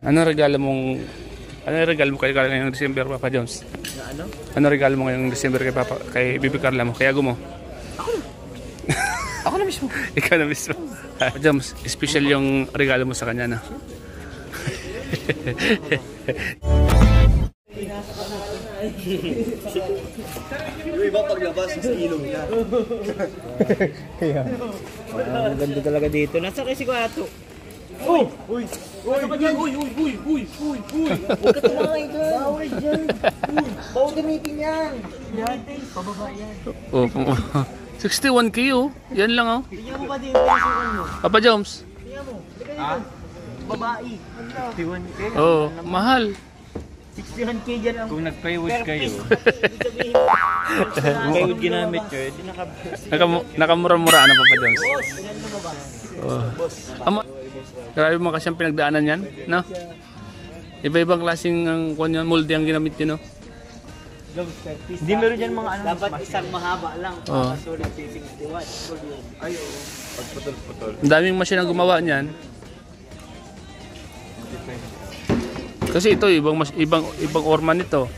Ano regalo mong kay ngayong December, Papa Jones? Na ano? Ano regalo mo ngayong December kay Bibi Carla mo? Kay Ago mo? Ako na mismo. Ikaw na mismo. Papa Jones, special yung regalo mo sa kanya, no? Yung iba paglabas, sa ilong niya. Ang ganda talaga dito. Nasa kasi ko ato. Uy! Uy! Uy! Uy! Uy! Uy! Huwag ka tumangay dyan. Bawal dyan. Bawal gamitin yan. Yan, pababa yan. Oh, 61K oh. Yan lang oh. Tingnan mo ba din yung pesukan mo? Papa Jones. Tingnan mo. Tingnan mo. Babae. 61K? Oh, mahal. 61K dyan ang... Kung nag-plywood kayo. Kung Plywood ginamit nyo, di Nakamura-mura na Papa Jones. Boss, yan mo ba? Oh. Grabe mo kasi ang pinagdaanan yan, no? Iba-ibang klaseng molde ang ginamit yun, no? Hindi meron dyan mga ano. Dapat isang mahaba lang. Oh. Sulit 61. Ay, oo. Pagputol-putol. Ang daming machine ang gumawa niyan. Kasi ito ibang orman nito.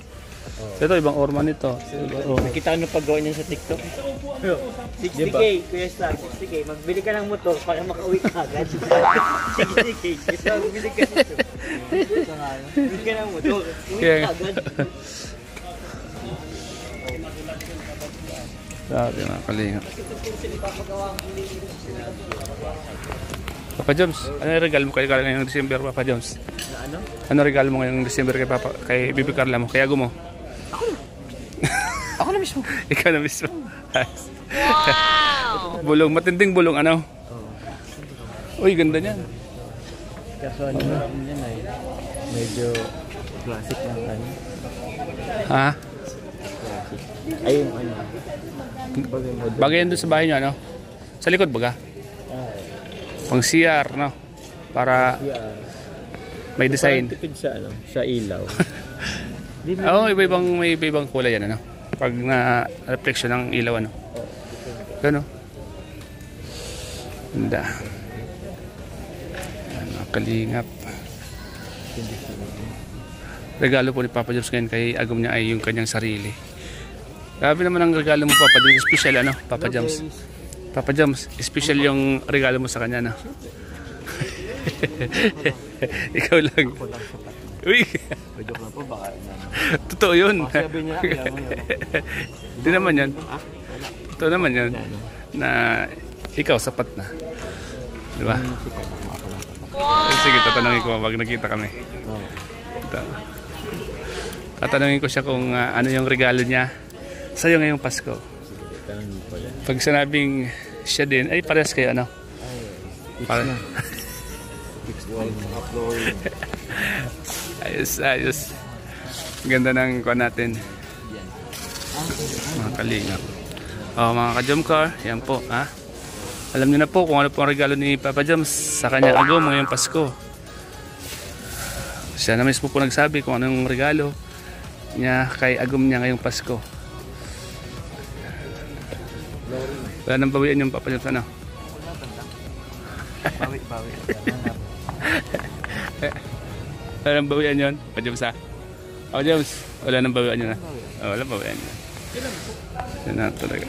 Ito ibang orman nito. Oh. Nakita ko nung paggawa niya sa TikTok. 60K, Kuya Star, 60K. Magbili ka ng motor para makauwi ka agad. 60K. Ito, magbili ka nito. Magbili ka ng motor. Uwi ka agad. Grabe mga kalingap. Papa Jones, ano yung regalo mo kay Carla ngayong December, Papa Jones? Na ano? Ano regalo mo ngayong December kay Bibi Carla mo? Kay Ago mo? Ako na mismo. Ikaw na mismo. Wow! Bulong, matinding bulong ano? Uy, ganda niyan. Kaso ano yan ay medyo classic lang ano. Ha? Ay yung ano. Bagay yan doon sa bahay niyo, ano? Sa likod baga? Pang CR, no? Para may design. Tipid sa ano, sa ilaw. Oo, may iba-ibang kulay yan, ano? Pag na-reflection ng ilaw, ano? Gano? Ganda. Ano, kalingap. Regalo po ni Papa Jones ngayon kay Agum niya ay yung kanyang sarili. Grabe naman ang regalo mo, Papa Jones. Special, ano? Papa Jones. Papa Jones, special yung regalo mo sa kanya, no? Ikaw lang. Uy! Joke lang po, baka Totoo yun. sabi niya, Ito naman yan. Ito naman yan. Na ikaw, sapat na. Di ba? Sige, tatanungin ko pag nakita kami. Ito. Tatanungin ko siya kung ano yung regalo niya sa'yo ngayong Pasko. Pag sinabing siya din, ay parehas kayo, ano? Ayos, ayos. Ganda ng kuha natin. Mga kalingap. Mga ka-Jomcar, yan po, ha? Alam niyo na po kung ano po ang regalo ni Papa Jones sa kanyang Agum ngayong Pasko. Siya na mismo po nagsabi kung anong regalo niya kay Agum niya ngayong Pasko. Wala nang bawian yung Papa Jones, ano? Bawi. Wala nang bawian yun, Papa Jones, ha? Papa Jones, wala nang bawian yun, ha? Oh, wala bawian yun. Yan na talaga.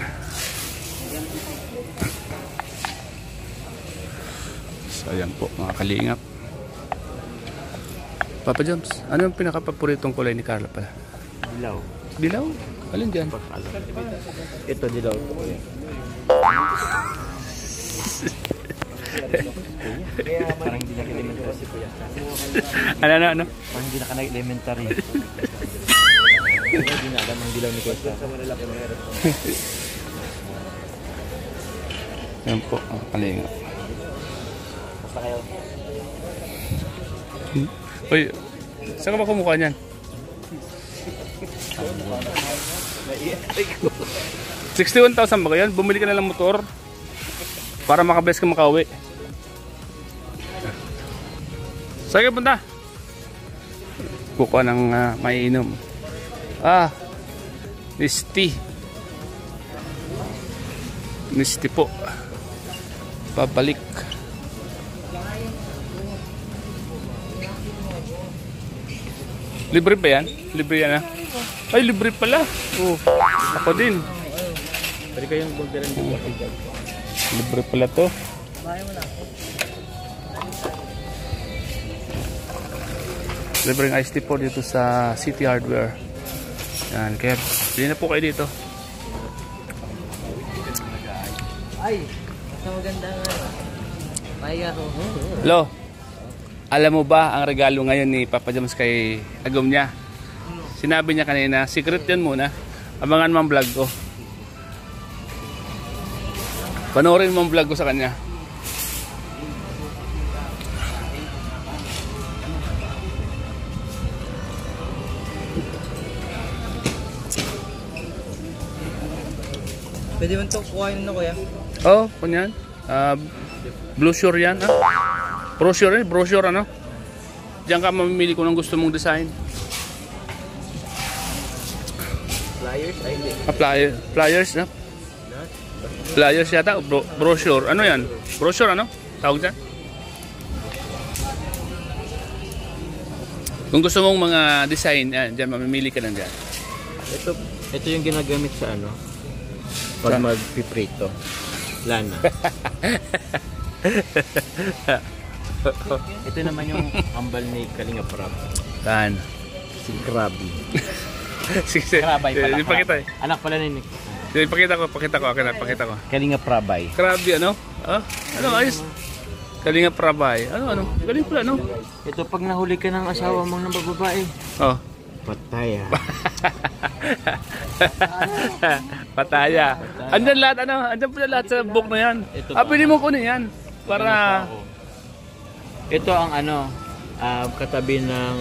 So, ayan po, mga kalingap. Papa Jones, ano yung pinaka-paboritong kulay ni Carla pala? Dilaw. Dilaw? Alin dyan? Ito dilaw po. Parang hindi naka-elementary si Kuya. Ano? Parang hindi naka-elementary. Hindi na alam ang dilaw ni Kuya. Ayan po, mga kalingap. Basta kayo. Uy, saan ka ba kumukha niyan? 61,000 ba yan? Bumili ka na lang motor para makabes ka makauwi. Saan ka punta? Kukuha ng maiinom. Misty. Misty po. Babalik. Libre ba yan? Libre yan ah? Ay, libre pala. Oh, ako din. Pwede kayong bulderan dito. Libre pala to. Bahay mo na ako. Libreng iced tea po dito sa City Hardware. Yan, kaya bili na po kayo dito. Ay, mas maganda nga. Maya ako. Lo, alam mo ba ang regalo ngayon ni Papa Joms kay Agom niya? Sinabi niya kanina, secret yan muna. Abangan mo ang vlog ko. Panoorin mo ang vlog ko sa kanya. Pwede mo ito kuhain na kuya? Oh, kunyan. Brochure yan. Brochure ano? Diyan ka mamimili kung anong gusto mong design. Flyers? Ay, hindi. Flyers na? Flyers yata, brochure. Ano yan? Brochure ano? Tawag dyan? Kung gusto mong mga design, yan, dyan mamimili ka lang dyan. Ito yung ginagamit sa ano? Pag magpiprito. Lana. Ito naman yung ambal ni Kalinga Prab. Saan? Si Krabi. Sige, Krabay pala. ipakita eh. Anak pala ni Pakita ko. Kalinga Prabay. Krabi ano? Ah? Ano ayos? Kalinga Prabay. Ano? Galing pala no? Ito pag nahuli ka ng asawa mong ng babae. Oh. Pataya. Pataya. Andyan lahat ano? Andyan pala lahat sa book na yan. Ito Pili mo kunin yan. Para ito ang ano, katabi ng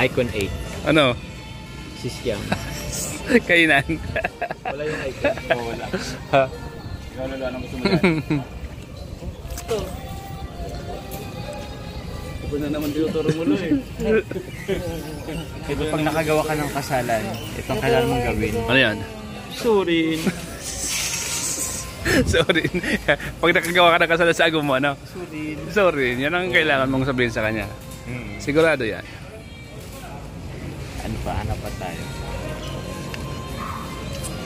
Icon 8. ano? Si Siam. Kainan. Wala yung icon. Oh, wala. Wala nang gusto mo yan. Ito. Ito na naman tinuturo mo eh. Ito pag nakagawa ka ng kasalan, ito ang kailangan mong gawin. Ano yan? Surin. Sorry. Pag nakagawa ka ng kasala sa agom mo, ano? Surin. Sorry. Yan ang kailangan mong sabihin sa kanya. Sigurado yan. Ano pa? Hanap pa tayo.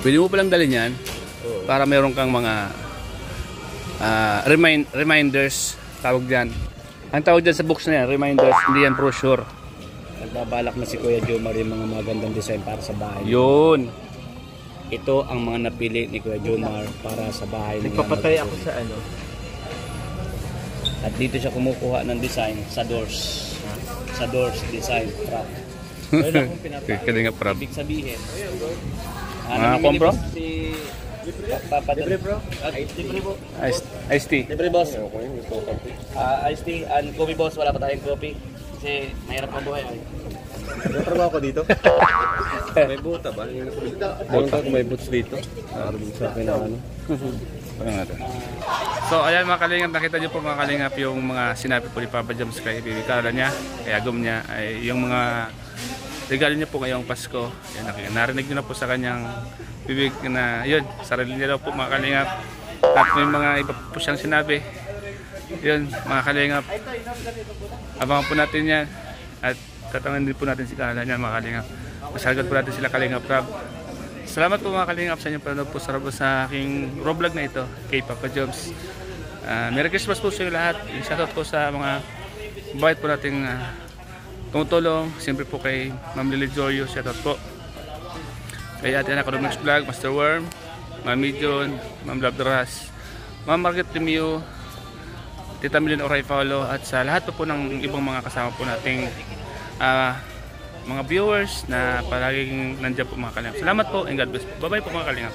Pwede mo palang dalhin yan para meron kang mga reminders. Tawag dyan. Ang tawag dyan sa books na yan, reminders, hindi yan brochure. Nagbabalak na si Kuya Jomar yung mga magandang design para sa bahay. Yun. Ito ang mga napili ni Kuya Jomar para sa bahay. Nagpapatay ako sa ano. At dito siya kumukuha ng design sa doors. Sa doors design. Kalinga Prab. Ibig sabihin. Mga kompro? Si Papa Libre bro. Libre bro. Iced tea. Libre boss. Iced tea and coffee boss. Wala pa tayong coffee. Kasi mahirap ang buhay. May trabaho ko dito? May buta ba? Buta kung may boots dito. Nakaroon sa akin na ano. So ayan mga kalingap, nakita nyo po mga kalingap yung mga sinabi po ni Papa Joms kay Bibi Carla niya, kay Agom niya, ay yung mga regalo niya po ngayong Pasko. Yan, narinig nyo na po sa kanyang bibig na yun, sarili niya daw po mga kalingap. At may mga iba po siyang sinabi. Yun mga kalingap, abangan po natin yan. At tatangan din po natin si Carla niya mga kalingap. Masalagad po natin sila Kalinga Prab. Salamat po mga kalingap sa inyo panonood po sa aking vlog na ito kay Papa Joms. Merry Christmas po sa inyo lahat. Shoutout po sa mga bait po nating tumutulong. Siyempre po kay Ma'am Lily Joyo. Shoutout po. Kay Ate Ana Economics Vlog, Master Worm, Ma'am Midjon, Ma'am Love Duras, Ma'am Margaret Lemio, Tita Milene Oray Paulo, at sa lahat po ng ibang mga kasama po nating mga viewers na palaging nandiyan po mga kalingap. Salamat po and God bless po. Bye bye po mga kalingap.